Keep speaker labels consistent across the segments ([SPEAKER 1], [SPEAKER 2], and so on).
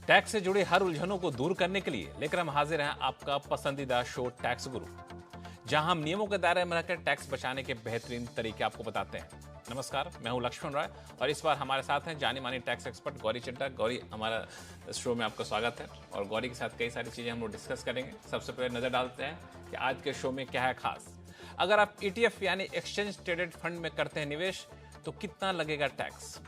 [SPEAKER 1] Tax से जुड़ी हर उलझनों को दूर करने के लिए लेकर हम हाजिर हैं आपका पसंदीदा शो टैक्स गुरु, जहां हम नियमों के दायरे में रहकर टैक्स बचाने के बेहतरीन तरीके आपको बताते हैं। नमस्कार, मैं हूं लक्ष्मण राय और इस बार हमारे साथ हैं जानी मानी टैक्स एक्सपर्ट गौरी चड्ढा। गौरी, हमारा शो में आपका स्वागत है और गौरी के साथ कई सारी चीजें हम लोग डिस्कस करेंगे। सबसे पहले नजर डालते हैं कि आज के शो में क्या है खास। अगर आप ETF यानी एक्सचेंज ट्रेडेड फंड में करते हैं निवेश तो कितना लगेगा टैक्स?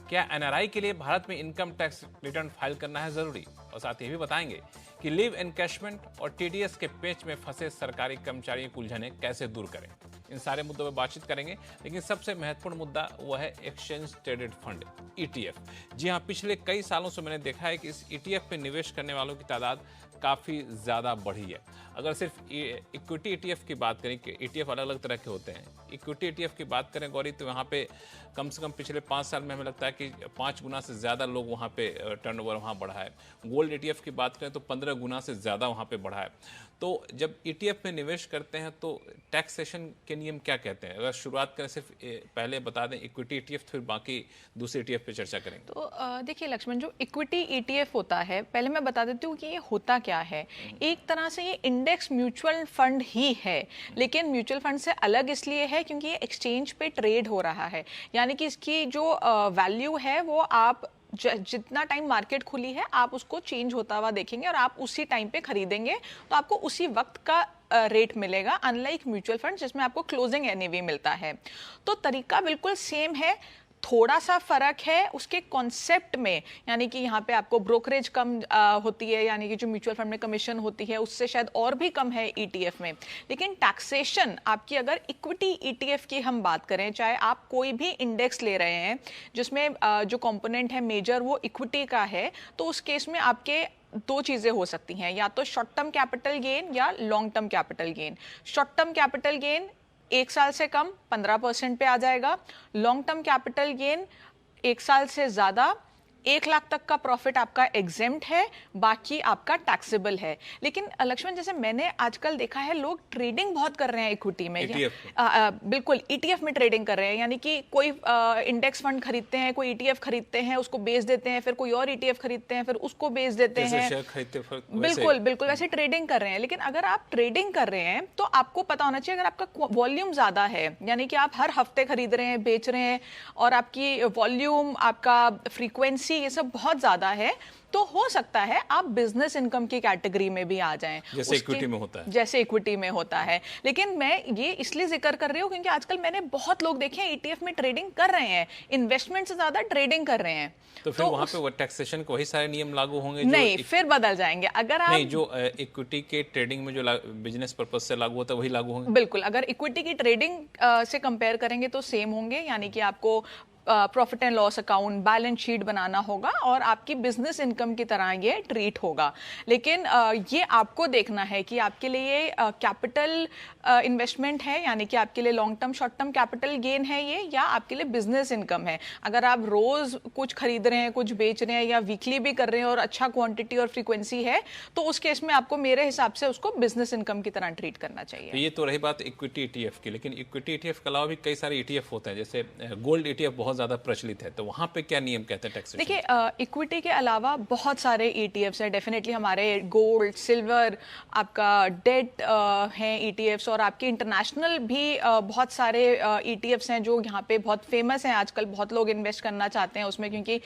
[SPEAKER 1] क्या NRI के लिए भारत में इनकम टैक्स रिटर्न फाइल करना है जरूरी? और साथ ही भी बताएंगे कि लीव एनकैशमेंट और TDS के पेच में फंसे सरकारी कर्मचारियों की उलझनें कैसे दूर करें। इन सारे मुद्दों पर बातचीत करेंगे, लेकिन सबसे महत्वपूर्ण मुद्दा वह है एक्सचेंज ट्रेडेड फंड ETF। जी हाँ, पिछले कई सालों से मैंने देखा है कि इस ETF पे निवेश करने वालों की तादाद काफ़ी ज़्यादा बढ़ी है। अगर सिर्फ इक्विटी ETF की बात करें कि ETF अलग अलग तरह के होते हैं, इक्विटी ETF की बात करें गौरी, तो यहाँ पे कम से कम पिछले 5 साल में हमें लगता है कि 5 गुना से ज़्यादा लोग वहाँ पे टर्नओवर वहाँ बढ़ा है। गोल्ड ETF की बात करें तो 15 गुना से ज़्यादा वहाँ पे बढ़ा है। तो जब ETF में निवेश करते हैं तो टैक्सेशन के नियम क्या कहते हैं? अगर शुरुआत करें सिर्फ पहले बता दें इक्विटी ETF, फिर बाकी दूसरे ETF पे चर्चा करेंगे।
[SPEAKER 2] तो देखिए लक्ष्मण, जो इक्विटी ETF होता है, पहले मैं बता देती हूँ कि ये होता क्या है। एक तरह से ये इंडेक्स म्यूचुअल फंड ही है, लेकिन म्यूचुअल फंड से अलग इसलिए है क्योंकि ये एक्सचेंज पे ट्रेड हो रहा है। यानी कि इसकी जो वैल्यू है वो आप जितना टाइम मार्केट खुली है आप उसको चेंज होता हुआ देखेंगे और आप उसी टाइम पे खरीदेंगे तो आपको उसी वक्त का रेट मिलेगा, अनलाइक म्यूचुअल फंड जिसमें आपको क्लोजिंग NAV मिलता है। तो तरीका बिल्कुल सेम है, थोड़ा सा फर्क है उसके कॉन्सेप्ट में। यानी कि यहाँ पे आपको ब्रोकरेज कम होती है, यानी कि जो म्यूचुअल फंड में कमीशन होती है उससे शायद और भी कम है ETF में। लेकिन टैक्सेशन आपकी, अगर इक्विटी ETF की हम बात करें, चाहे आप कोई भी इंडेक्स ले रहे हैं जिसमें जो कंपोनेंट है मेजर वो इक्विटी का है, तो उस केस में आपके दो चीज़ें हो सकती हैं, या तो शॉर्ट टर्म कैपिटल गेन या long term capital gain. Short term capital gain 1 साल से कम 15% पे आ जाएगा। लॉन्ग टर्म कैपिटल गेन 1 साल से ज़्यादा 1 लाख तक का प्रॉफिट आपका एग्जेम्प्ट है, बाकी आपका टैक्सेबल है। लेकिन लक्ष्मण, जैसे मैंने आजकल देखा है लोग ट्रेडिंग बहुत कर रहे हैं इक्विटी में, बिल्कुल ETF में ट्रेडिंग कर रहे हैं। यानी कि कोई इंडेक्स फंड खरीदते हैं, कोई ETF खरीदते हैं, उसको बेच देते हैं, फिर कोई और ETF खरीदते हैं, फिर उसको बेच देते हैं। बिल्कुल बिल्कुल वैसे ट्रेडिंग कर रहे हैं। लेकिन अगर आप ट्रेडिंग कर रहे हैं तो आपको पता होना चाहिए, अगर आपका वॉल्यूम ज्यादा है, यानी कि आप हर हफ्ते खरीद रहे हैं, बेच रहे हैं, और आपकी वॉल्यूम, आपका फ्रीक्वेंसी, ये सब बहुत ज्यादा है, तो हो सकता है आप बिजनेस इनकम की कैटेगरी में भी आ जाएं,
[SPEAKER 1] जैसे इक्विटी में होता है।
[SPEAKER 2] जैसे इक्विटी में होता है। लेकिन मैं ये इसलिए जिक्र कर रही हूँ क्योंकि आजकल मैंने बहुत लोग देखे हैं ETF में ट्रेडिंग कर रहे हैं, इन्वेस्टमेंट से ज्यादा ट्रेडिंग कर रहे हैं।
[SPEAKER 1] तो फिर वहां पे वो टैक्सेशन को वही सारे नियम लागू होंगे?
[SPEAKER 2] नहीं, फिर बदल जाएंगे। अगर आप
[SPEAKER 1] नहीं, जो इक्विटी के ट्रेडिंग में जो बिजनेस पर्पज से लागू होता है वही लागू होंगे?
[SPEAKER 2] बिल्कुल, अगर इक्विटी की ट्रेडिंग से कंपेयर करेंगे तो सेम होंगे। यानी कि आपको profit and loss account, balance sheet बनाना होगा और आपकी बिजनेस इनकम की तरह ये ट्रीट होगा। लेकिन ये आपको देखना है कि आपके लिए कैपिटल इन्वेस्टमेंट है, यानी कि आपके लिए long term short term capital gain है ये, या आपके लिए बिजनेस इनकम है। अगर आप रोज कुछ खरीद रहे हैं, कुछ बेच रहे हैं, या वीकली भी कर रहे हैं और अच्छा क्वांटिटी और फ्रीक्वेंसी है, तो उस केस में आपको मेरे हिसाब से उसको बिजनेस इनकम की तरह ट्रीट करना चाहिए।
[SPEAKER 1] तो ये तो रही बात इक्विटी ETF की, लेकिन इक्विटी ETF के अलावा भी कई सारे ETF होते हैं, जैसे गोल्ड ETF बहुत ज्यादा प्रचलित है, तो वहां पे क्या नियम कहते हैं टैक्सेशन?
[SPEAKER 2] देखिए, इक्विटी के अलावा बहुत सारे ETFs हैं। डेफिनेटली हमारे गोल्ड, सिल्वर, आपका डेट हैं ETFs, और आपके इंटरनेशनल भी बहुत सारे ETFs हैं जो यहाँ पे बहुत फेमस हैं। आजकल बहुत लोग इन्वेस्ट करना चाहते हैं उसमें, क्योंकि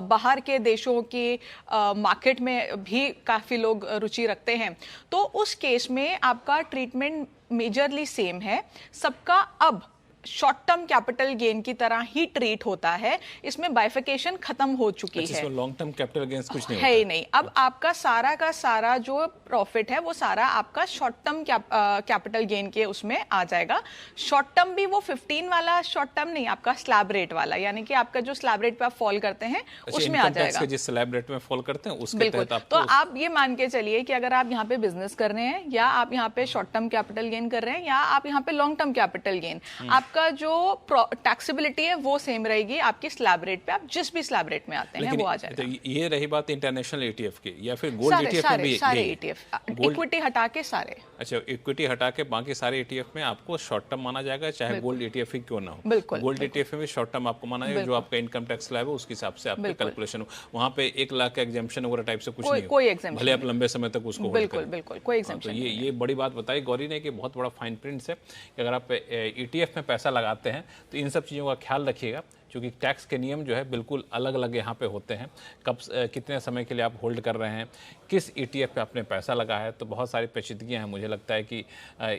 [SPEAKER 2] बाहर के देशों की मार्केट में भी काफ़ी लोग रुचि रखते हैं। तो उस केस में आपका ट्रीटमेंट मेजरली सेम है सबका। अब शॉर्ट टर्म कैपिटल गेन की तरह ही ट्रीट होता है, इसमें बाइफिकेशन खत्म हो चुकी है।
[SPEAKER 1] लॉन्ग टर्म कैपिटल गेन्स कुछ नहीं
[SPEAKER 2] है ही नहीं। अब आपका सारा का सारा जो प्रॉफिट है वो सारा आपका शॉर्ट टर्म कैपिटल गेन के उसमें आ जाएगा। शॉर्ट टर्म भी वो 15 वाला शॉर्ट टर्म नहीं, आपका स्लैब रेट वाला, यानी कि आपका जो स्लैब रेट पे आप फॉल करते हैं उसमें आ जाएगा।
[SPEAKER 1] जिस स्लैब रेट में फॉल करते हैं उसके तहत आपको।
[SPEAKER 2] तो आप ये मान के चलिए कि अगर आप यहाँ पे बिजनेस कर रहे हैं, या आप यहाँ पे शॉर्ट टर्म कैपिटल गेन कर रहे हैं, या आप यहाँ पे लॉन्ग टर्म कैपिटल गेन, आपका जो टैक्सेबिलिटी है वो सेम रहेगी आपकी स्लैब रेट पे। आप जिस भी स्लैब रेट में आते हैं वो आ जाएगा।
[SPEAKER 1] तो ये रही बात इंटरनेशनल ETF की, या फिर गोल्ड ETF में भी
[SPEAKER 2] सारे ETF, इक्विटी हटा के सारे।
[SPEAKER 1] अच्छा, इक्विटी हटा के बाकी सारे ईटीएफ में आपको शॉर्ट टर्म माना जाएगा, चाहे गोल्ड ईटीएफ ही क्यों ना हो।
[SPEAKER 2] बिल्कुल,
[SPEAKER 1] गोल्ड ईटीएफ में भी शॉर्ट टर्म आपको माना जाएगा, जो आपका इनकम टैक्स स्लैब है उसके हिसाब से आपके कैलकुलेशन हो। वहाँ पे 1 लाख का एग्जाम्पशन वगैरह टाइप से कुछ नहीं
[SPEAKER 2] कोई
[SPEAKER 1] हो,
[SPEAKER 2] exemption
[SPEAKER 1] भले आप लंबे समय तक उसको होल्ड
[SPEAKER 2] बिल्कुल
[SPEAKER 1] करें।
[SPEAKER 2] बिल्कुल कोई
[SPEAKER 1] तो
[SPEAKER 2] एग्जाम्पशन
[SPEAKER 1] ये बड़ी बात बताई गौरी ने कि बहुत बड़ा फाइन प्रिंट है कि अगर आप ईटीएफ में पैसा लगाते हैं तो इन सब चीज़ों का ख्याल रखिएगा, क्योंकि टैक्स के नियम जो है बिल्कुल अलग अलग यहाँ पे होते हैं। कब कितने समय के लिए आप होल्ड कर रहे हैं, किस ईटीएफ पे आपने पैसा लगा है, तो बहुत सारी पेचीदगियाँ हैं। मुझे लगता है कि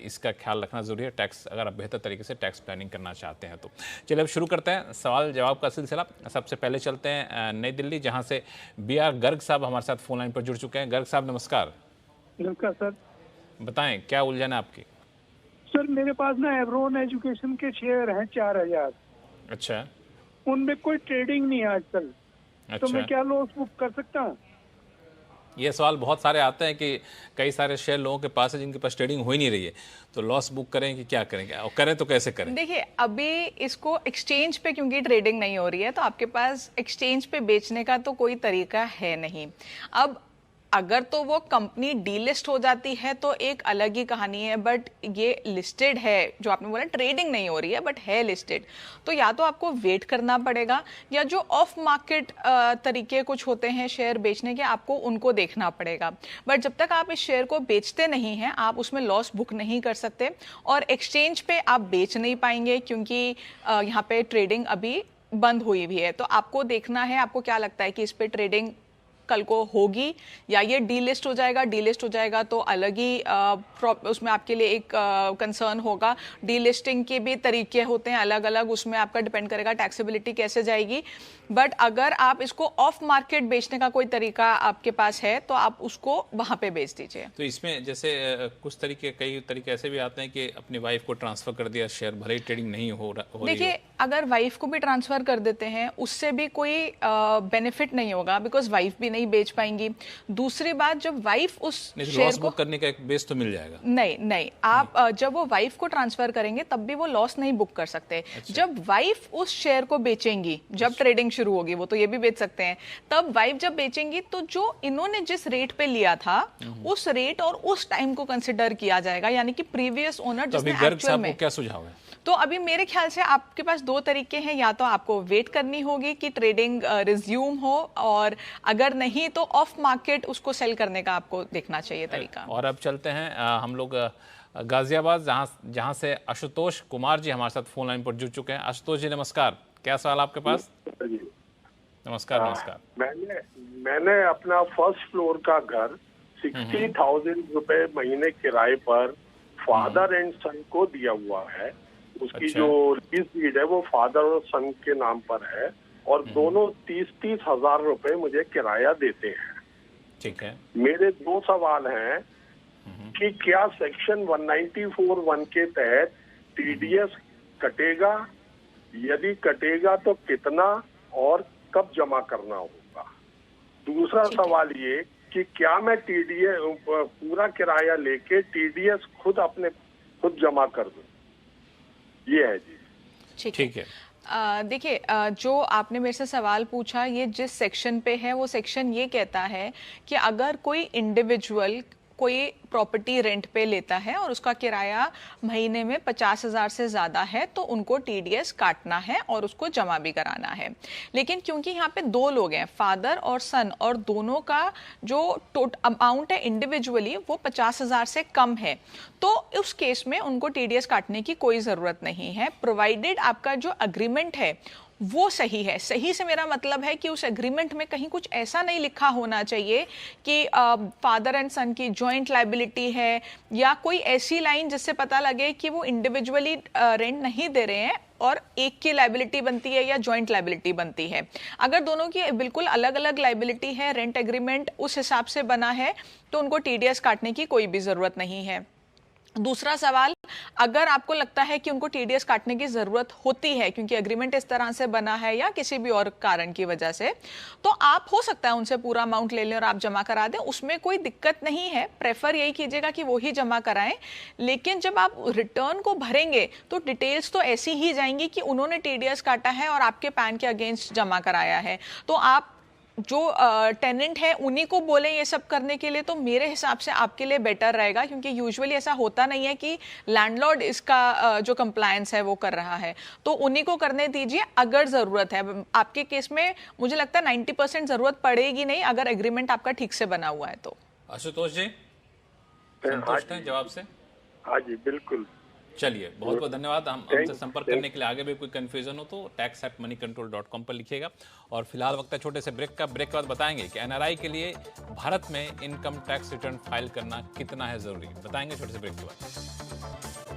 [SPEAKER 1] इसका ख्याल रखना ज़रूरी है टैक्स, अगर आप बेहतर तरीके से टैक्स प्लानिंग करना चाहते हैं तो। चलिए अब शुरू करते हैं सवाल जवाब का सिलसिला। सबसे पहले चलते हैं नई दिल्ली, जहाँ से BR गर्ग साहब हमारे साथ फोन लाइन पर जुड़ चुके हैं। गर्ग साहब नमस्कार।
[SPEAKER 3] नमस्कार सर।
[SPEAKER 1] बताएं क्या उलझन है आपकी?
[SPEAKER 3] सर मेरे पास ना एवरोन एजुकेशन के शेयर हैं 4000।
[SPEAKER 1] अच्छा,
[SPEAKER 3] उनमें कोई ट्रेडिंग नहीं है आजकल। तो मैं क्या लॉस बुक कर सकता हूँ?
[SPEAKER 1] ये सवाल बहुत सारे आते हैं कि कई सारे शेयर लोगों के पास है जिनके पास ट्रेडिंग हो ही नहीं रही है, तो लॉस बुक करें कि क्या करेंगे, और करें तो कैसे करें?
[SPEAKER 2] देखिए, अभी इसको एक्सचेंज पे क्योंकि ट्रेडिंग नहीं हो रही है तो आपके पास एक्सचेंज पे बेचने का तो कोई तरीका है नहीं। अब अगर तो वो कंपनी डीलिस्ट हो जाती है तो एक अलग ही कहानी है, बट ये लिस्टेड है, जो आपने बोला ट्रेडिंग नहीं हो रही है बट है लिस्टेड, तो या तो आपको वेट करना पड़ेगा, या जो ऑफ मार्केट तरीके कुछ होते हैं शेयर बेचने के, आपको उनको देखना पड़ेगा। बट जब तक आप इस शेयर को बेचते नहीं हैं आप उसमें लॉस बुक नहीं कर सकते, और एक्सचेंज पे आप बेच नहीं पाएंगे क्योंकि यहाँ पे ट्रेडिंग अभी बंद हुई भी है। तो आपको देखना है, आपको क्या लगता है कि इस पे ट्रेडिंग कल को होगी या ये डीलिस्ट हो जाएगा। डीलिस्ट हो जाएगा तो अलग ही उसमें आपके लिए एक कंसर्न होगा। डीलिस्टिंग के भी तरीके होते हैं अलग अलग, उसमें आपका डिपेंड करेगा टैक्सेबिलिटी कैसे जाएगी। बट अगर आप इसको ऑफ मार्केट बेचने का कोई तरीका आपके पास है तो आप उसको वहां पे बेच दीजिए।
[SPEAKER 1] तो इसमें जैसे कुछ तरीके, कई तरीके ऐसे भी आते हैं कि अपनी वाइफ को ट्रांसफर कर दिया शेयर, भले ही ट्रेडिंग नहीं हो रही हो।
[SPEAKER 2] देखिए, अगर वाइफ को भी ट्रांसफर कर देते हैं उससे भी कोई बेनिफिट नहीं होगा, बिकॉज वाइफ भी नहीं बेच पाएंगी। दूसरी बात, जब वाइफ उस शेयर को
[SPEAKER 1] करने का एक बेस तो मिल जाएगा।
[SPEAKER 2] नहीं, आप जब वो वाइफ को ट्रांसफर करेंगे तब भी वो लॉस नहीं बुक कर सकते।
[SPEAKER 1] अच्छा।
[SPEAKER 2] जब वाइफ उस शेयर को बेचेंगी, जब ट्रेडिंग शुरू होगी, वो तो ये भी बेच सकते हैं, तब वाइफ जब बेचेंगी तो जो इन्होंने जिस रेट पे लिया था उस रेट और उस टाइम को कंसिडर किया जाएगा, यानी कि प्रीवियस ओनर जिसने एक्चुअल में।
[SPEAKER 1] क्या सुझाव है?
[SPEAKER 2] तो अभी मेरे ख्याल से आपके पास 2 तरीके हैं, या तो आपको वेट करनी होगी कि ट्रेडिंग रिज्यूम हो, और अगर नहीं तो ऑफ मार्केट उसको सेल करने का आपको देखना चाहिए तरीका।
[SPEAKER 1] और अब चलते हैं हम लोग गाजियाबाद, जहां से आशुतोष कुमार जी हमारे साथ फोन लाइन पर जुड़ चुके हैं। आशुतोष जी नमस्कार, क्या सवाल आपके पास? नमस्कार। नमस्कार।
[SPEAKER 4] मैंने अपना फर्स्ट फ्लोर का घर 60,000 रुपए महीने किराए पर फादर एंड सन को दिया हुआ है। उसकी
[SPEAKER 1] अच्छा।
[SPEAKER 4] जो लीज डीड है वो फादर और सन के नाम पर है, और दोनों 30-30 हजार रुपए मुझे किराया देते हैं।
[SPEAKER 1] ठीक है।
[SPEAKER 4] मेरे 2 सवाल हैं कि क्या सेक्शन 194(1) के तहत टीडीएस कटेगा? यदि कटेगा तो कितना और कब जमा करना होगा? दूसरा सवाल ये कि क्या मैं टीडीएस पूरा किराया लेके टीडीएस खुद जमा कर दूं? ये है जी।
[SPEAKER 2] ठीक है। देखिए, जो आपने मेरे से सवाल पूछा, ये जिस सेक्शन पे है वो सेक्शन ये कहता है कि अगर कोई इंडिविजुअल कोई प्रॉपर्टी रेंट पे लेता है और उसका किराया महीने में 50,000 से ज़्यादा है तो उनको टीडीएस काटना है और उसको जमा भी कराना है। लेकिन क्योंकि यहाँ पे 2 लोग हैं, फादर और सन, और दोनों का जो अमाउंट है इंडिविजुअली वो 50,000 से कम है, तो उस केस में उनको टीडीएस काटने की कोई ज़रूरत नहीं है, प्रोवाइडेड आपका जो अग्रीमेंट है वो सही है। सही से मेरा मतलब है कि उस एग्रीमेंट में कहीं कुछ ऐसा नहीं लिखा होना चाहिए कि फादर एंड सन की जॉइंट लायबिलिटी है, या कोई ऐसी लाइन जिससे पता लगे कि वो इंडिविजुअली रेंट नहीं दे रहे हैं और एक की लायबिलिटी बनती है या जॉइंट लायबिलिटी बनती है। अगर दोनों की बिल्कुल अलग अलग लायबिलिटी है, रेंट एग्रीमेंट उस हिसाब से बना है, तो उनको टीडीएस काटने की कोई भी ज़रूरत नहीं है। दूसरा सवाल, अगर आपको लगता है कि उनको टीडीएस काटने की जरूरत होती है क्योंकि एग्रीमेंट इस तरह से बना है या किसी भी और कारण की वजह से, तो आप हो सकता है उनसे पूरा अमाउंट ले लें और आप जमा करा दें, उसमें कोई दिक्कत नहीं है। प्रेफर यही कीजिएगा कि वो ही जमा कराएं। लेकिन जब आप रिटर्न को भरेंगे तो डिटेल्स तो ऐसी ही जाएंगी कि उन्होंने टीडीएस काटा है और आपके पैन के अगेंस्ट जमा कराया है, तो आप जो टेनेंट है उन्हीं को बोलें ये सब करने के लिए, तो मेरे हिसाब से आपके लिए बेटर रहेगा, क्योंकि यूजुअली ऐसा होता नहीं है कि लैंडलॉर्ड इसका जो कंप्लायंस है वो कर रहा है, तो उन्हीं को करने दीजिए अगर ज़रूरत है। आपके केस में मुझे लगता है 90% ज़रूरत पड़ेगी नहीं, अगर एग्रीमेंट आपका ठीक से बना हुआ है तो।
[SPEAKER 1] आशुतोष जी संतुष्ट हैं जवाब से?
[SPEAKER 4] हाँ जी बिल्कुल।
[SPEAKER 1] चलिए, बहुत बहुत धन्यवाद। हमसे संपर्क करने के लिए आगे भी कोई कंफ्यूजन हो तो tax@moneycontrol.com पर लिखिएगा। और फिलहाल वक्त है छोटे से ब्रेक का। ब्रेक के बाद बताएंगे कि एनआरआई के लिए भारत में इनकम टैक्स रिटर्न फाइल करना कितना है जरूरी, बताएंगे छोटे से ब्रेक के बाद।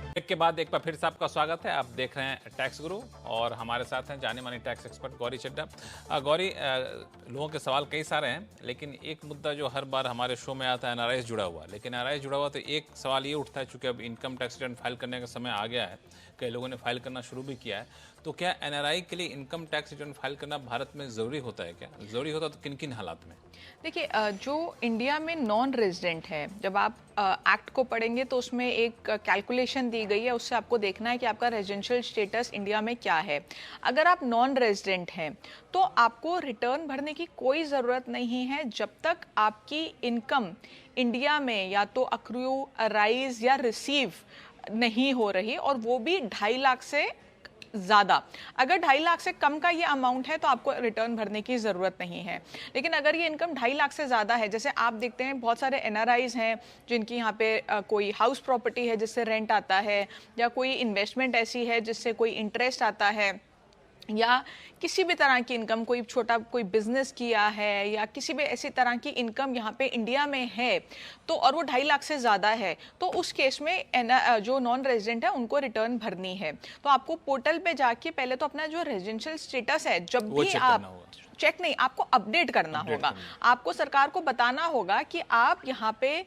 [SPEAKER 1] ब्रेक के बाद एक बार फिर से आपका स्वागत है। आप देख रहे हैं टैक्स गुरु और हमारे साथ हैं जाने माने टैक्स एक्सपर्ट गौरी चड्ढा। गौरी, लोगों के सवाल कई सारे हैं, लेकिन एक मुद्दा जो हर बार हमारे शो में आता है एनआरआई जुड़ा हुआ, लेकिन एनआरआई जुड़ा हुआ तो एक सवाल ये उठता है, चूंकि अब इनकम टैक्स रिटर्न फाइल करने का समय आ गया है, कई लोगों ने फाइल करना शुरू भी किया है, तो क्या एनआरआई के लिए इनकम टैक्स रिटर्न फाइल करना भारत में ज़रूरी होता है? क्या ज़रूरी होता तो किन किन हालात में?
[SPEAKER 2] देखिए, जो इंडिया में नॉन रेजिडेंट है, जब आप एक्ट को पढ़ेंगे तो उसमें एक कैलकुलेशन दी गई है, उससे आपको देखना है कि आपका रेजिडेंशियल स्टेटस इंडिया में क्या है। अगर आप नॉन रेजिडेंट हैं तो आपको रिटर्न भरने की कोई ज़रूरत नहीं है जब तक आपकी इनकम इंडिया में या तो अक्रू, अराइज या रिसीव नहीं हो रही, और वो भी 2.5 लाख से ज़्यादा। अगर 2.5 लाख से कम का ये अमाउंट है तो आपको रिटर्न भरने की ज़रूरत नहीं है। लेकिन अगर ये इनकम 2.5 लाख से ज़्यादा है, जैसे आप देखते हैं बहुत सारे एनआरआईज हैं जिनकी यहाँ पे कोई हाउस प्रॉपर्टी है जिससे रेंट आता है, या कोई इन्वेस्टमेंट ऐसी है जिससे कोई इंटरेस्ट आता है, या किसी भी तरह की इनकम, कोई छोटा कोई बिजनेस किया है, या किसी भी ऐसी तरह की इनकम यहाँ पे इंडिया में है, तो और वो 2.5 लाख से ज़्यादा है, तो उस केस में जो नॉन रेजिडेंट है उनको रिटर्न भरनी है। तो आपको पोर्टल पे जाके पहले तो अपना जो रेजिडेंशियल स्टेटस है, जब भी आप चेक नहीं, आपको अपडेट करना होगा। आपको सरकार को बताना होगा कि आप यहाँ पे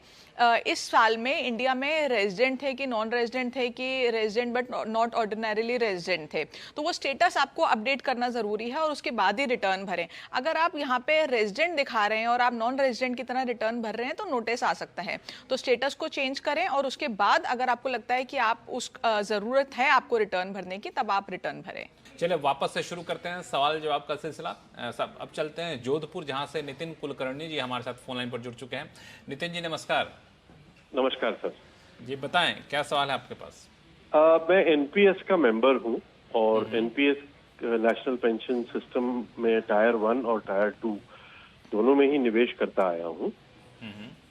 [SPEAKER 2] इस साल में इंडिया में रेजिडेंट थे कि नॉन रेजिडेंट थे, कि resident but not ordinarily resident थे, तो वो स्टेटस आपको अपडेट करना ज़रूरी है और उसके बाद ही रिटर्न भरें। अगर आप यहाँ पे रेजिडेंट दिखा रहे हैं और आप नॉन रेजिडेंट की तरह रिटर्न भर रहे हैं तो नोटिस आ सकता है। तो स्टेटस को चेंज करें और उसके बाद अगर आपको लगता है कि आप उस ज़रूरत है आपको रिटर्न भरने की, तब आप रिटर्न भरें।
[SPEAKER 1] चलिए वापस से शुरू करते हैं सवाल जवाब का सिलसिला। अब चलते हैं जोधपुर, जहां से नितिन कुलकर्णी जी हमारे साथ फोन लाइन पर जुड़ चुके हैं। नितिन जी नमस्कार।
[SPEAKER 5] नमस्कार सर
[SPEAKER 1] जी, बताएं क्या सवाल है आपके पास?
[SPEAKER 5] मैं एनपीएस का मेंबर हूं और एनपीएस नेशनल पेंशन सिस्टम में टायर 1 और टायर 2 दोनों में ही निवेश करता आया हूं।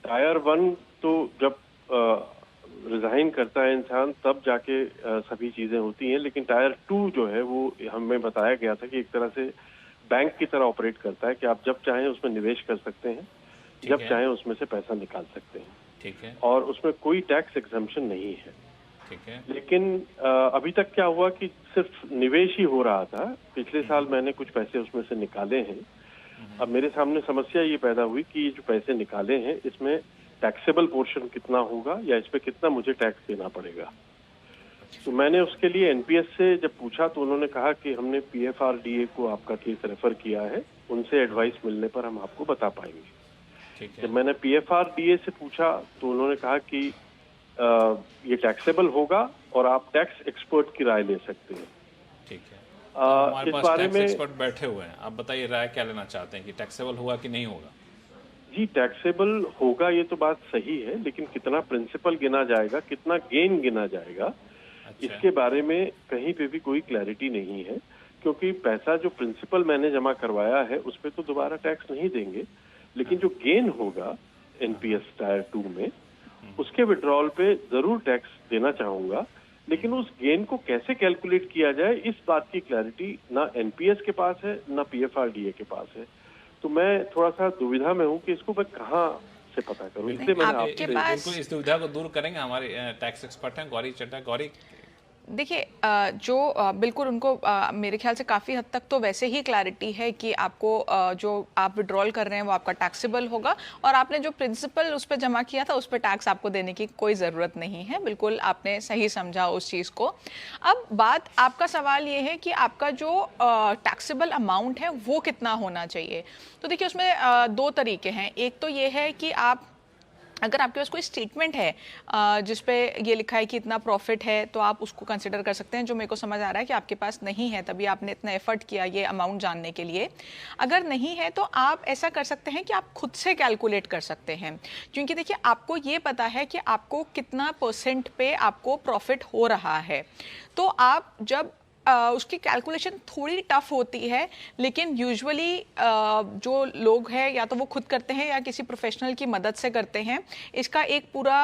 [SPEAKER 5] टायर 1 तो जब रिजाइन करता है इंसान तब जाके सभी चीजें होती हैं, लेकिन टायर 2 जो है वो हमें बताया गया था कि एक तरह से बैंक की तरह ऑपरेट करता है कि आप जब चाहें उसमें निवेश कर सकते हैं, जब चाहें उसमें से पैसा निकाल सकते हैं।
[SPEAKER 1] ठीक है।
[SPEAKER 5] और उसमें कोई टैक्स एग्जम्पशन नहीं है।
[SPEAKER 1] ठीक है।
[SPEAKER 5] लेकिन अभी तक क्या हुआ कि सिर्फ निवेश ही हो रहा था। पिछले साल मैंने कुछ पैसे उसमें से निकाले हैं। अब मेरे सामने समस्या ये पैदा हुई कि ये जो पैसे निकाले हैं इसमें टैक्सेबल पोर्शन कितना होगा या इस पे कितना मुझे टैक्स देना पड़ेगा। तो मैंने उसके लिए एनपीएस से जब पूछा तो उन्होंने कहा कि हमने पीएफआरडीए को आपका केस रेफर किया है, उनसे एडवाइस मिलने पर हम आपको बता पाएंगे। जब मैंने पीएफआरडीए से पूछा तो उन्होंने कहा कि ये टैक्सेबल होगा और आप टैक्स एक्सपर्ट की राय ले सकते हैं।
[SPEAKER 1] ठीक है।
[SPEAKER 5] इस बारे में
[SPEAKER 1] एक्सपर्ट बैठे हुए हैं, आप बताइए राय क्या लेना चाहते हैं कि टैक्सेबल होगा कि नहीं होगा?
[SPEAKER 5] जी टैक्सेबल होगा ये तो बात सही है, लेकिन कितना प्रिंसिपल गिना जाएगा, कितना गेन गिना जाएगा,
[SPEAKER 1] अच्छा।
[SPEAKER 5] इसके बारे में कहीं पे भी कोई क्लैरिटी नहीं है, क्योंकि पैसा जो प्रिंसिपल मैंने जमा करवाया है उस पर तो दोबारा टैक्स नहीं देंगे, लेकिन जो गेन होगा एनपीएस टायर 2 में उसके विड्रॉल पे जरूर टैक्स देना चाहूंगा। लेकिन उस गेन को कैसे कैलकुलेट किया जाए इस बात की क्लैरिटी ना एनपीएस के पास है ना पीएफआरडीए के पास है। तो मैं थोड़ा सा दुविधा में हूँ कि इसको मैं कहाँ से पता करूँ, इसलिए मैंने आपके
[SPEAKER 1] बिल्कुल इस दुविधा को दूर करेंगे। हमारे टैक्स एक्सपर्ट हैं गौरी चड्ढा। गौरी,
[SPEAKER 2] देखिए, जो बिल्कुल उनको मेरे ख्याल से काफ़ी हद तक तो वैसे ही क्लैरिटी है कि आपको जो आप विड्रॉल कर रहे हैं वो आपका टैक्सेबल होगा, और आपने जो प्रिंसिपल उस पर जमा किया था उस पर टैक्स आपको देने की कोई ज़रूरत नहीं है। बिल्कुल आपने सही समझा उस चीज़ को। अब बात, आपका सवाल ये है कि आपका जो टैक्सेबल अमाउंट है वो कितना होना चाहिए। तो देखिए उसमें 2 तरीके हैं। एक तो ये है कि आप अगर आपके पास कोई स्टेटमेंट है जिस पे ये लिखा है कि इतना प्रॉफिट है, तो आप उसको कंसिडर कर सकते हैं, जो मेरे को समझ आ रहा है कि आपके पास नहीं है, तभी आपने इतना एफर्ट किया ये अमाउंट जानने के लिए। अगर नहीं है तो आप ऐसा कर सकते हैं कि आप खुद से कैलकुलेट कर सकते हैं, क्योंकि देखिए आपको ये पता है कि आपको कितना % पे आपको प्रॉफिट हो रहा है। तो आप जब उसकी कैलकुलेशन थोड़ी टफ होती है, लेकिन यूजुअली जो लोग हैं या तो वो खुद करते हैं या किसी प्रोफेशनल की मदद से करते हैं। इसका एक पूरा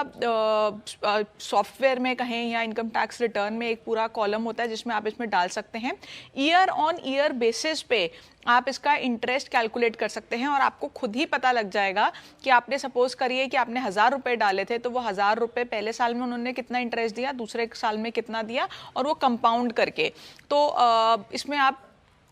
[SPEAKER 2] सॉफ्टवेयर में कहें या इनकम टैक्स रिटर्न में एक पूरा कॉलम होता है जिसमें आप इसमें डाल सकते हैं। ईयर ऑन ईयर बेसिस पे आप इसका इंटरेस्ट कैलकुलेट कर सकते हैं और आपको खुद ही पता लग जाएगा कि आपने सपोज करिए कि आपने 1000 रुपये डाले थे, तो वो 1000 रुपये पहले साल में उन्होंने कितना इंटरेस्ट दिया, दूसरे साल में कितना दिया, और वो कंपाउंड करके। तो इसमें आप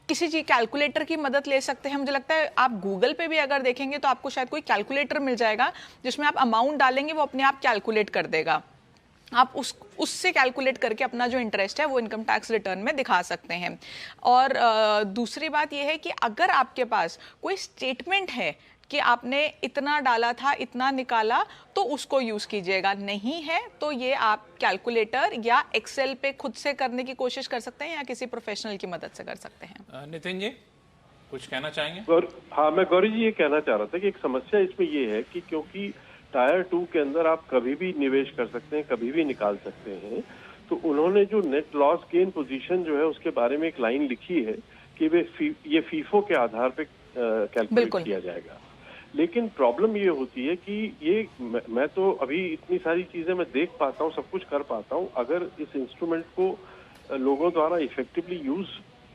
[SPEAKER 2] किसी चीज कैलकुलेटर की मदद ले सकते हैं। मुझे लगता है आप गूगल पे भी अगर देखेंगे तो आपको शायद कोई कैलकुलेटर मिल जाएगा जिसमें आप अमाउंट डालेंगे, वो अपने आप कैलकुलेट कर देगा। आप उससे कैलकुलेट करके अपना जो इंटरेस्ट है वो इनकम टैक्स रिटर्न में दिखा सकते हैं। और दूसरी बात यह है कि अगर आपके पास कोई स्टेटमेंट है कि आपने इतना डाला था, इतना निकाला, तो उसको यूज़ कीजिएगा। नहीं है तो ये आप कैलकुलेटर या एक्सेल पे खुद से करने की कोशिश कर सकते हैं या किसी प्रोफेशनल की मदद से कर सकते हैं।
[SPEAKER 1] नितिन जी कुछ कहना चाहेंगे?
[SPEAKER 5] हाँ, मैं गौरी जी ये कहना चाह रहा था कि एक समस्या इसमें ये है कि क्योंकि टायर 2 के अंदर आप कभी भी निवेश कर सकते हैं, कभी भी निकाल सकते हैं, तो उन्होंने जो नेट लॉस गेन पोजीशन जो है उसके बारे में एक लाइन लिखी है कि ये फीफो के आधार पे कैलकुलेट किया जाएगा। लेकिन प्रॉब्लम ये होती है कि ये मैं तो अभी इतनी सारी चीजें मैं देख पाता हूँ, सब कुछ कर पाता हूँ, अगर इस इंस्ट्रूमेंट को लोगों द्वारा इफेक्टिवली यूज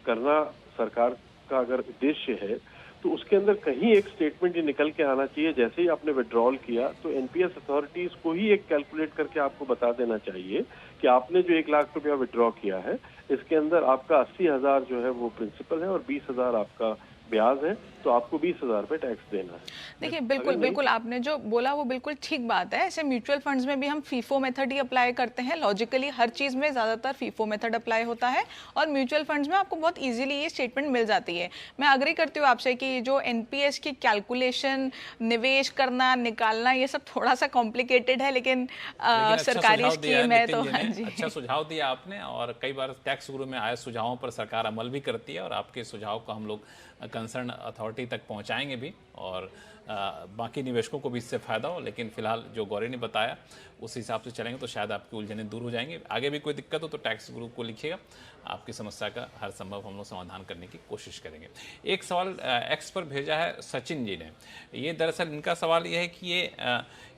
[SPEAKER 5] करना सरकार का अगर उद्देश्य है, तो उसके अंदर कहीं एक स्टेटमेंट ये निकल के आना चाहिए। जैसे ही आपने विड्रॉल किया तो एनपीएस अथॉरिटीज को ही एक कैलकुलेट करके आपको बता देना चाहिए कि आपने जो 1 लाख रुपया विड्रॉ किया है, इसके अंदर आपका 80,000 जो है वो प्रिंसिपल है और 20,000 आपका ब्याज है, तो आपको 20,000 रुपए टैक्स देना है।
[SPEAKER 2] देखिए बिल्कुल आपने जो बोला वो बिल्कुल ठीक बात है। ऐसे म्यूचुअल फंड्स में भी हम फीफो मेथड ही अप्लाई करते हैं। लॉजिकली हर चीज में ज्यादातर फीफो मेथड अप्लाई होता है और म्यूचुअल फंड्स में आपको बहुत इजीली ये स्टेटमेंट मिल जाती है। मैं अग्री करती हूँ आपसे कि जो एनपीएस की कैलकुलेशन, निवेश करना, निकालना, ये सब थोड़ा सा कॉम्प्लिकेटेड है, लेकिन सरकारी स्कीम है तो हाँ जी,
[SPEAKER 1] अच्छा सुझाव दिया आपने। और कई बार टैक्स गुरु में आए सुझावों पर सरकार अमल भी करती है और आपके सुझाव को हम लोग कंसर्न अथॉरिटी तक पहुंचाएंगे भी और बाकी निवेशकों को भी इससे फ़ायदा हो। लेकिन फिलहाल जो गौरी ने बताया उस हिसाब से चलेंगे तो शायद आपकी उलझनें दूर हो जाएंगी। आगे भी कोई दिक्कत हो तो टैक्स गुरु को लिखिएगा, आपकी समस्या का हर संभव हम लोग समाधान करने की कोशिश करेंगे। एक सवाल एक्स पर भेजा है सचिन जी ने। ये दरअसल इनका सवाल ये है कि ये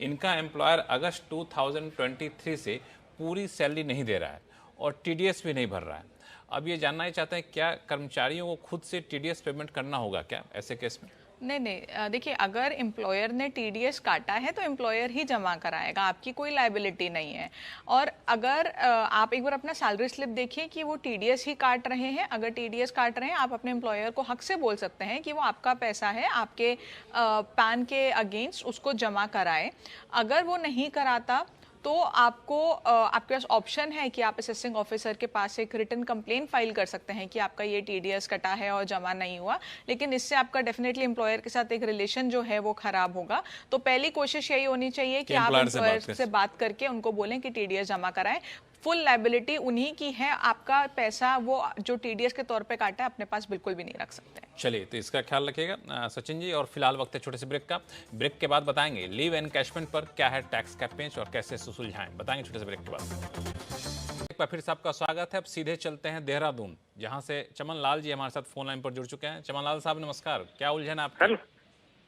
[SPEAKER 1] इनका एम्प्लॉयर अगस्त 2023 से पूरी सैलरी नहीं दे रहा है और टीडीएस भी नहीं भर रहा है। अब ये जानना ही चाहते हैं क्या कर्मचारियों को खुद से टीडीएस पेमेंट करना होगा क्या ऐसे केस में?
[SPEAKER 2] नहीं, देखिए अगर एम्प्लॉयर ने टीडीएस काटा है तो एम्प्लॉयर ही जमा कराएगा, आपकी कोई लायबिलिटी नहीं है। और अगर आप एक बार अपना सैलरी स्लिप देखिए कि वो टीडीएस ही काट रहे हैं, अगर टीडीएस काट रहे हैं आप अपने एम्प्लॉयर को हक से बोल सकते हैं कि वो आपका पैसा है, आपके पैन के अगेंस्ट उसको जमा कराए। अगर वो नहीं कराता तो आपको आपके पास ऑप्शन है कि आप असेसिंग ऑफिसर के पास एक रिटन कंप्लेन फाइल कर सकते हैं कि आपका ये टीडीएस कटा है और जमा नहीं हुआ। लेकिन इससे आपका डेफिनेटली एम्प्लॉयर के साथ एक रिलेशन जो है वो खराब होगा। तो पहली कोशिश यही होनी चाहिए कि आप एम्प्लॉयर से बात करके उनको बोलें कि टीडीएस जमा कराएं। फुल लायबिलिटी उन्हीं की है, आपका पैसा वो जो टीडीएस के तौर पे काटा है अपने पास बिल्कुल भी नहीं रख सकते।
[SPEAKER 1] चलिए तो इसका ख्याल रखिएगा सचिन जी। और फिलहाल वक्त है छोटे से ब्रेक का। ब्रेक के बाद बताएंगे लीव एनकैशमेंट पर क्या है टैक्स का पेंच और कैसे सुलझाएं, बताएंगे छोटे से ब्रेक के बाद। एक बार फिर से आपका स्वागत है। अब सीधे चलते हैं देहरादून, जहां से चमन लाल जी हमारे साथ फोन लाइन पर जुड़ चुके हैं। चमन लाल साहब नमस्कार, क्या उलझन आपकी?
[SPEAKER 6] हेलो,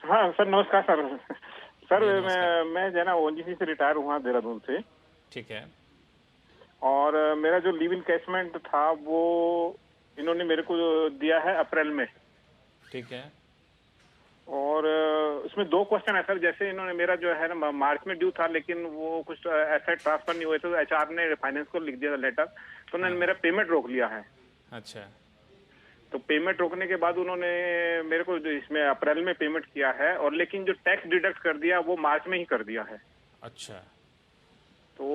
[SPEAKER 6] हाँ सर नमस्कार सर मैं जो है ना ओएनजीसी से रिटायर हुआ देहरादून से।
[SPEAKER 1] ठीक है।
[SPEAKER 6] और मेरा जो लीव इनकैशमेंट था वो इन्होंने मेरे को दिया है अप्रैल में।
[SPEAKER 1] ठीक है।
[SPEAKER 6] और उसमें 2 क्वेश्चन है सर। जैसे इन्होंने मेरा जो है ना मार्च में ड्यू था, लेकिन वो कुछ एसेट ट्रांसफर नहीं हुए थे, तो एचआर ने फाइनेंस को लिख दिया लेटर, तो उन्होंने मेरा पेमेंट रोक लिया है।
[SPEAKER 1] अच्छा।
[SPEAKER 6] तो पेमेंट रोकने के बाद उन्होंने मेरे को इसमें अप्रैल में पेमेंट किया है, और लेकिन जो टैक्स डिडक्ट कर दिया वो मार्च में ही कर दिया है।
[SPEAKER 1] अच्छा।
[SPEAKER 6] तो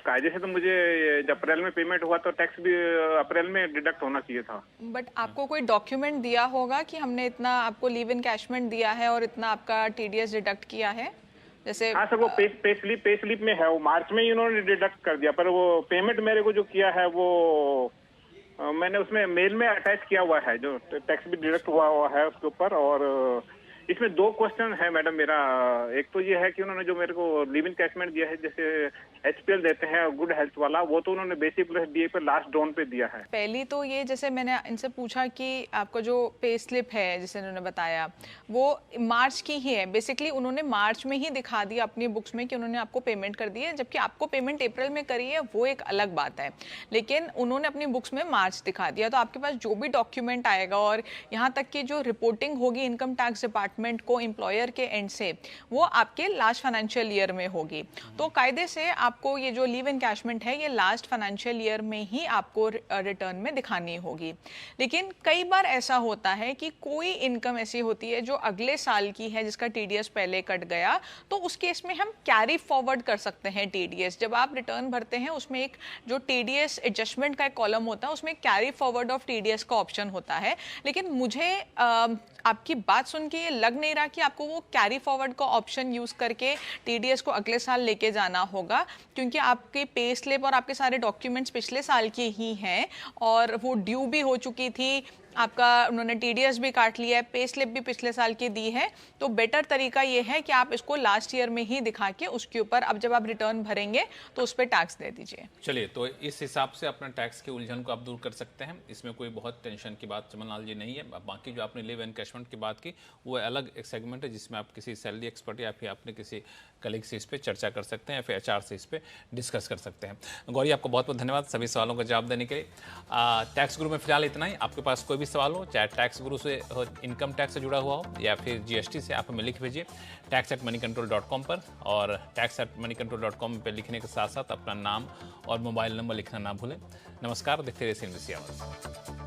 [SPEAKER 6] कायदे से तो मुझे जब अप्रैल में पेमेंट हुआ तो टैक्स भी अप्रैल में डिडक्ट होना चाहिए था।
[SPEAKER 2] बट आपको कोई डॉक्यूमेंट दिया होगा कि हमने इतना आपको लीव इनकैशमेंट दिया है और इतना आपका टीडीएस डिडक्ट किया है? जैसे
[SPEAKER 6] हाँ सर, वो पे स्लिप में है, वो मार्च में ही उन्होंने डिडक्ट कर दिया, पर वो पेमेंट मेरे को जो किया है वो मैंने उसमें मेल में अटैच किया हुआ है, जो टैक्स भी डिडक्ट हुआ है उसके ऊपर। और इसमें दो क्वेश्चन है मैडम मेरा। एक तो ये है कि उन्होंने जो मेरे को लिव इन कैशमेंट दिया है, जैसे HPL देते हैं गुड हेल्थ वाला, वो तो उन्होंने बेसिक प्लस DA पे लास्ट ड्रॉन पे दिया है।
[SPEAKER 2] पहली तो ये, जैसे मैंने इनसे पूछा कि आपका जो पे स्लिप है जिसे उन्होंने बताया वो मार्च की ही है, बेसिकली उन्होंने मार्च में ही दिखा दिया अपनी बुक्स में कि उन्होंने आपको पेमेंट कर दी है, जबकि आपको पेमेंट अप्रैल में करी है वो एक अलग बात है, लेकिन उन्होंने अपनी बुक्स में मार्च दिखा दिया। तो आपके पास जो भी डॉक्यूमेंट आएगा और यहाँ तक कि जो रिपोर्टिंग होगी इनकम टैक्स डिपार्टमेंट को एम्प्लॉयर के एंड से, वो आपके लास्ट फाइनेंशियल ईयर में होगी। तो कायदे से आपको ये जो लीव एनकैशमेंट है ये लास्ट फाइनेंशियल ईयर में ही आपको रिटर्न में दिखानी होगी। लेकिन कई बार ऐसा होता है कि कोई इनकम ऐसी होती है जो अगले साल की है जिसका TDS पहले कट गया, तो उस केस में हम कैरी फॉरवर्ड कर सकते हैं TDS। जब आप रिटर्न भरते हैं उसमें एक जो TDS एडजस्टमेंट का एक कॉलम होता है उसमें कैरी फॉरवर्ड ऑफ TDS का ऑप्शन होता है। लेकिन मुझे आपकी बात सुन के ये लग नहीं रहा कि आपको वो कैरी फॉरवर्ड का ऑप्शन यूज करके TDS को अगले साल लेके जाना होगा, क्योंकि आपके पे स्लिप और आपके सारे डॉक्यूमेंट्स पिछले साल के ही हैं और वो ड्यू भी हो चुकी थी, आपका उन्होंने TDS भी काट लिया है, पे स्लिप भी पिछले साल की दी है। तो बेटर तरीका ये है कि आप इसको लास्ट ईयर में ही दिखा के उसके ऊपर अब जब आप रिटर्न भरेंगे तो उस पर टैक्स दे दीजिए।
[SPEAKER 1] चलिए, तो इस हिसाब से अपना टैक्स के उलझन को आप दूर कर सकते हैं, इसमें कोई बहुत टेंशन की बात चमनलाल जी नहीं है। बाकी जो आपने लिव एनकैशमेंट की बात की वो अलग एक सेगमेंट है जिसमें आप किसी सैलरी एक्सपर्ट या फिर आपने किसी कलीग से इस पर चर्चा कर सकते हैं या फिर HR से इस पर डिस्कस कर सकते हैं। गौरी, आपको बहुत बहुत धन्यवाद सभी सवालों का जवाब देने के लिए। टैक्स गुरु में फिलहाल इतना ही। आपके पास कोई भी सवाल हो, चाहे टैक्स गुरु से इनकम टैक्स से जुड़ा हुआ हो या फिर GST से, आप हमें लिख भेजिए tax@moneycontrol.com पर। और tax@moneycontrol.com पर लिखने के साथ साथ अपना नाम और मोबाइल नंबर लिखना ना भूलें। नमस्कार, देखते रहिए CNBC आवाज़।